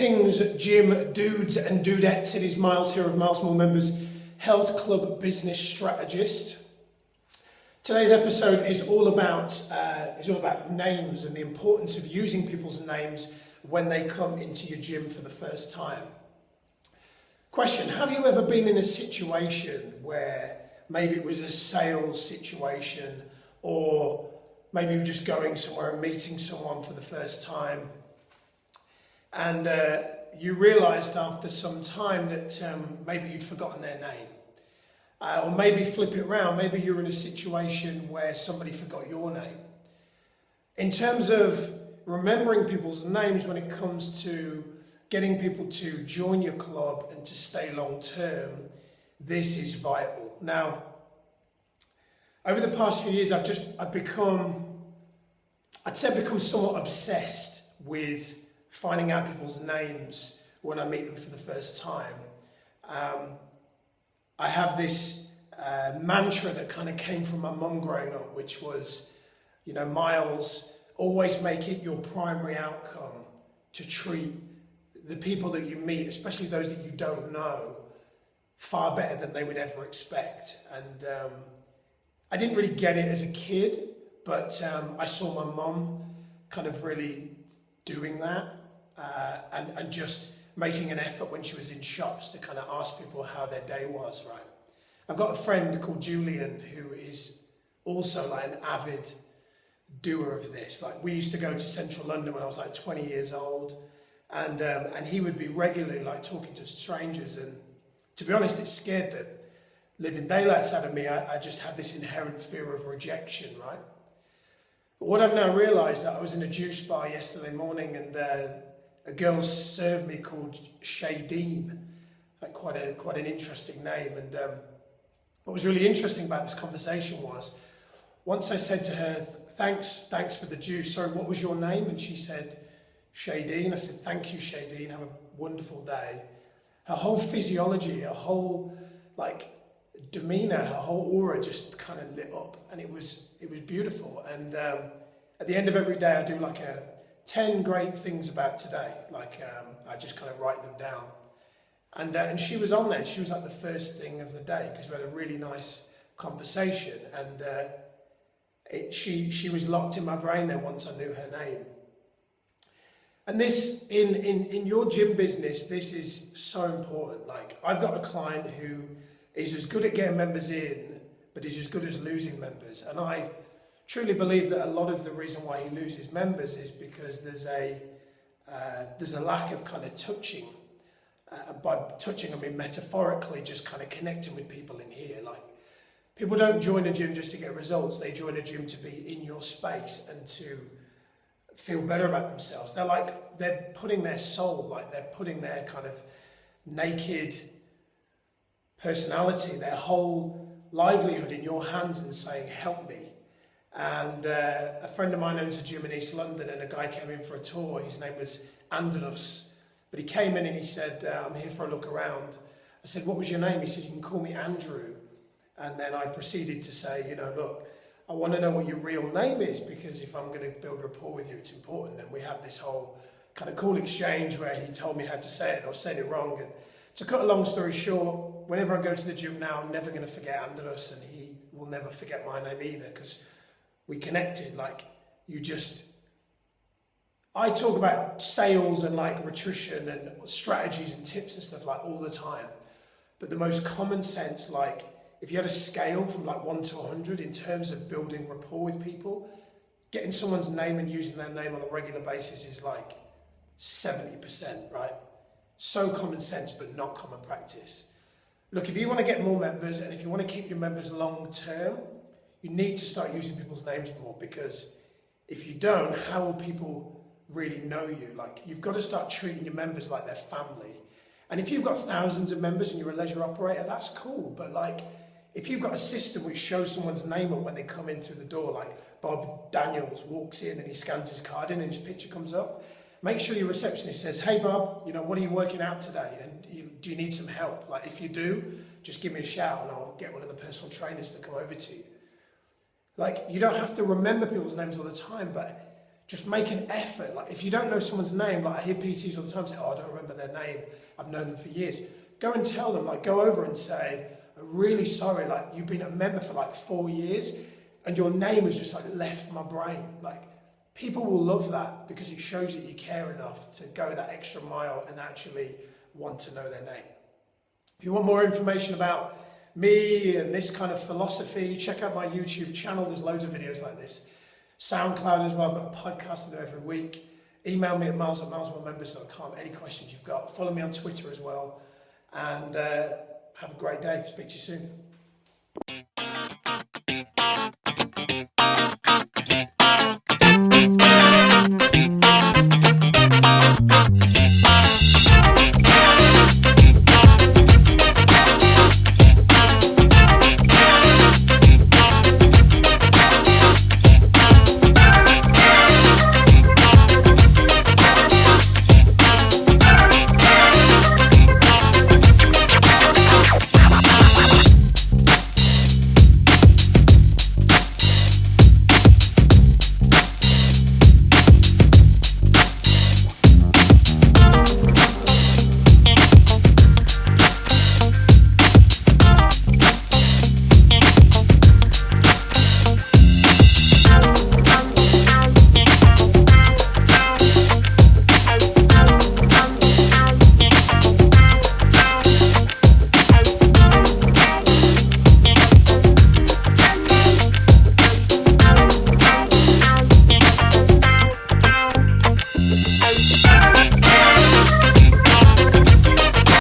Greetings, gym dudes and dudettes. It is Miles here of Miles More Members, Health Club Business Strategist. Today's episode is all about names and the importance of using people's names when they come into your gym for the first time. Question: have you ever been in a situation where maybe it was a sales situation, or maybe you were just going somewhere and meeting someone for the first time, and you realised after some time that maybe you'd forgotten their name? Or maybe flip it around, maybe you're in a situation where somebody forgot your name. In terms of remembering people's names when it comes to getting people to join your club and to stay long term, this is vital. Now, over the past few years, I've become somewhat obsessed with finding out people's names when I meet them for the first time. I have this mantra that kind of came from my mum growing up, which was, Miles, always make it your primary outcome to treat the people that you meet, especially those that you don't know, far better than they would ever expect. And I didn't really get it as a kid, but I saw my mum kind of really doing that and just making an effort when she was in shops to kind of ask people how their day was, right? I've got a friend called Julian who is also like an avid doer of this. Like, we used to go to central London when I was like 20 years old, and he would be regularly like talking to strangers, and to be honest, it scared the living daylights out of me. I just had this inherent fear of rejection, right? But what I've now realised, that I was in a juice bar yesterday morning, and a girl served me called Shadeen, like quite an interesting name. And what was really interesting about this conversation was, once I said to her, thanks for the juice, sorry, what was your name? And she said, Shadeen. I said, thank you, Shadeen, have a wonderful day. Her whole physiology, her whole demeanour, her whole aura just kind of lit up, and it was beautiful. And at the end of every day, I do like 10 great things about today. I just kind of write them down. And she was on there. She was like the first thing of the day, because we had a really nice conversation, and she was locked in my brain there once I knew her name. And this, in your gym business, this is so important. Like, I've got a client who is as good at getting members in, but is as good as losing members. And I truly believe that a lot of the reason why he loses members is because there's a lack of kind of touching. By touching, I mean metaphorically, just kind of connecting with people in here. Like, people don't join a gym just to get results. They join a gym to be in your space and to feel better about themselves. They're putting their soul, they're putting their kind of naked personality, their whole livelihood in your hands and saying, help me. And a friend of mine owns a gym in East London, and a guy came in for a tour. His name was Andros. But he came in and he said, I'm here for a look around. I said, what was your name? He said, you can call me Andrew. And then I proceeded to say, look, I want to know what your real name is, because if I'm going to build rapport with you, it's important. And we had this whole kind of cool exchange where he told me how to say it, and I was saying it wrong. And to cut a long story short, whenever I go to the gym now, I'm never going to forget Andros, and he will never forget my name either, because we connected. I talk about sales and nutrition and strategies and tips and stuff all the time. But the most common sense, if you had a scale from 1 to 100 in terms of building rapport with people, getting someone's name and using their name on a regular basis is 70%, right? So common sense, but not common practice. Look, if you want to get more members and if you want to keep your members long term, you need to start using people's names more, because if you don't, how will people really know you? You've got to start treating your members like they're family. And if you've got thousands of members and you're a leisure operator, that's cool. But if you've got a system which shows someone's name up when they come in through the door, like Bob Daniels walks in and he scans his card in and his picture comes up, make sure your receptionist says, hey Bob, what are you working out today? And do you need some help? If you do, just give me a shout and I'll get one of the personal trainers to come over to you. You don't have to remember people's names all the time, but just make an effort. Like if you don't know someone's name, like I hear PTs all the time say, oh, I don't remember their name. I've known them for years. Go and tell them, like go over and say, I'm really sorry, like you've been a member for like 4 years and your name has just like left my brain. Like people will love that because it shows that you care enough to go that extra mile and actually want to know their name. If you want more information about me and this kind of philosophy, check out my YouTube channel. There's loads of videos like this. SoundCloud as well. I've got a podcast to do every week. Email me at miles@milesmoremembers.com. Any questions you've got. Follow me on Twitter as well. And have a great day. Speak to you soon.